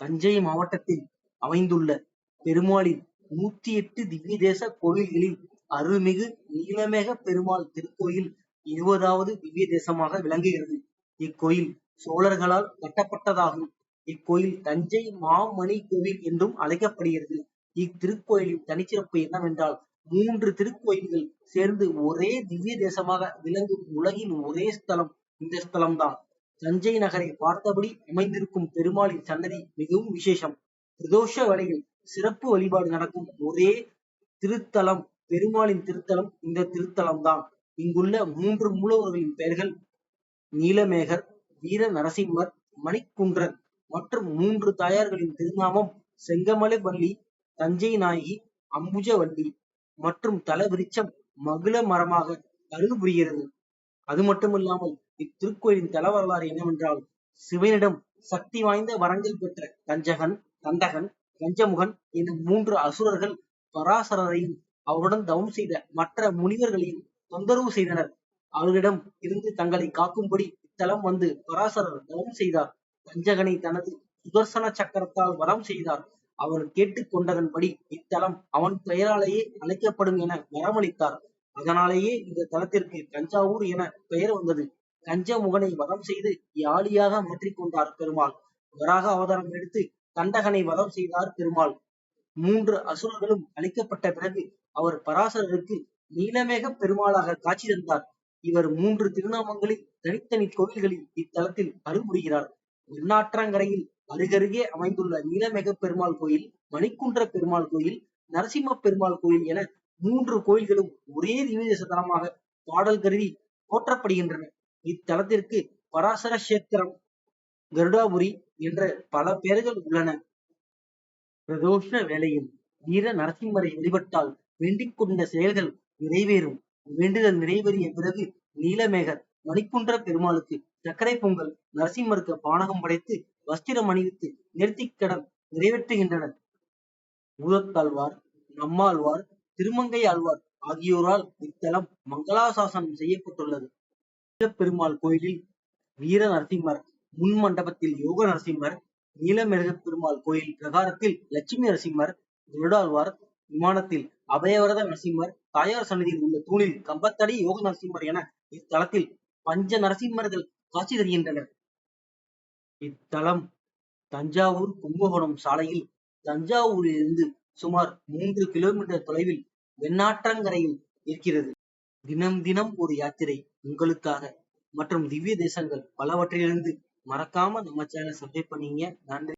தஞ்சை மாவட்டத்தில் அமைந்துள்ள பெருமாளின் 108 திவ்ய தேச கோயில்களில் அருள்மிகு நீலமேகப் பெருமாள் திருக்கோயில் 20வது திவ்ய தேசமாக விளங்குகிறது. இக்கோயில் சோழர்களால் கட்டப்பட்டதாகும். இக்கோயில் தஞ்சை மாமணி கோவில் என்றும் அழைக்கப்படுகிறது. இத்திருக்கோயிலின் தனிச்சிறப்பு என்னவென்றால் 3 திருக்கோயில்கள் சேர்ந்து ஒரே திவ்ய தேசமாக விளங்கும் உலகின் ஒரே ஸ்தலம் இந்த ஸ்தலம்தான். தஞ்சை நகரை பார்த்தபடி அமைந்திருக்கும் பெருமாளின் சன்னதி மிகவும் விசேஷம். பிரதோஷ வேளையில் சிறப்பு வழிபாடு நடக்கும் ஒரே திருத்தலம் பெருமாளின் திருத்தலம் இந்த திருத்தலம்தான். இங்குள்ள 3 மூலவர்களின் பெயர்கள் நீலமேகர், வீர நரசிம்மர், மணிக்குன்றர் மற்றும் 3 தாயார்களின் திருநாமம் செங்கமலவல்லி, தஞ்சை நாயகி, அம்புஜவல்லி மற்றும் தல விருட்சம் மகிழ மரமாக அருள் புரிகிறது. அது மட்டுமில்லாமல் இத்திருக்கோயிலின் தல வரலாறு என்னவென்றால், சிவனிடம் சக்தி வாய்ந்த வரங்கள் பெற்ற கஞ்சகன், கந்தகன், கஞ்சமுகன் என்னும் 3 அசுரர்கள் பராசரரையும் அவருடன் தவம் செய்த மற்ற முனிவர்களையும் தொந்தரவு செய்தனர். அவர்களிடம் இருந்து தங்களை காக்கும்படி இத்தலம் வந்து பராசரர் தவம் செய்தார். கஞ்சகனை தனது சுதர்சன சக்கரத்தால் வதம் செய்தார். அவர் கேட்டுக் கொண்டதன்படி இத்தலம் அவன் பெயராலேயே அழைக்கப்படும் என வரமளித்தார். அதனாலேயே இந்த தலத்திற்கு தஞ்சாவூர் என பெயர் வந்தது. கஞ்சமுகனை வதம் செய்து யாளியாக மாற்றிக் கொண்டார் பெருமாள். வராக அவதாரம் எடுத்து கண்டகனை வதம் செய்தார் பெருமாள். 3 அசுரர்களும் அழிக்கப்பட்ட பிறகு அவர் பராசரருக்கு நீலமேகப் பெருமாளாக காட்சி தந்தார். இவர் 3 திருநாமங்களில் தனித்தனி கோவில்களில் இத்தலத்தில் அருள் புரிகிறார். வெண்ணாற்றங்கரையில் அருகருகே அமைந்துள்ள நீலமேகப் பெருமாள் கோயில், மணிக்குன்ற பெருமாள் கோயில், நரசிம்ம பெருமாள் கோயில் என 3 கோயில்களும் ஒரே திவ்ய தலமாக பாடல் கருதி போற்றப்படுகின்றன. இத்தலத்திற்கு பராசர கஷேத்திரம், கருடாபுரி என்ற பல பெயர்கள் உள்ளன. பிரதோஷ வேளையில் வீர நரசிம்மரை வழிபட்டால் வேண்டிக் கொண்ட செயல்கள் நிறைவேறும். வேண்டுதல் நிறைவேறிய பிறகு நீலமேகர் மணிக்குன்ற பெருமாளுக்கு சர்க்கரை பொங்கல், நரசிம்மருக்கு பானகம் படைத்து வஸ்திரம் அணிவித்து நேர்த்திக்கடன் நிறைவேற்றுகின்றனர். பூதத்தாழ்வார், நம்மாழ்வார், திருமங்கை ஆழ்வார் ஆகியோரால் இத்தலம் மங்களாசாசனம் செய்யப்பட்டுள்ளது. பெருமாள் கோயிலில் வீர நரசிம்மர், முன் மண்டபத்தில் யோக நரசிம்மர், நீலமேகப் பெருமாள் கோயில் பிரகாரத்தில் லட்சுமி நரசிம்மர், கருடாழ்வார் விமானத்தில் அபயவரத நரசிம்மர், தாயார் சன்னதியில் உள்ள தூணில் கம்பத்தடி யோக நரசிம்மர் என இத்தலத்தில் பஞ்ச நரசிம்மர்கள் காட்சி தருகின்றனர். இத்தலம் தஞ்சாவூர் கும்பகோணம் சாலையில் தஞ்சாவூரிலிருந்து சுமார் 3 கிலோமீட்டர் தொலைவில் வெண்ணாற்றங்கரையில் இருக்கிறது. தினம் தினம் ஒரு யாத்திரை உங்களுக்காக மற்றும் திவ்ய தேசங்கள் பலவற்றிலிருந்து மறக்காம நம்ம சேனலை சப்ஸ்கிரைப் பண்ணீங்க. நன்றி.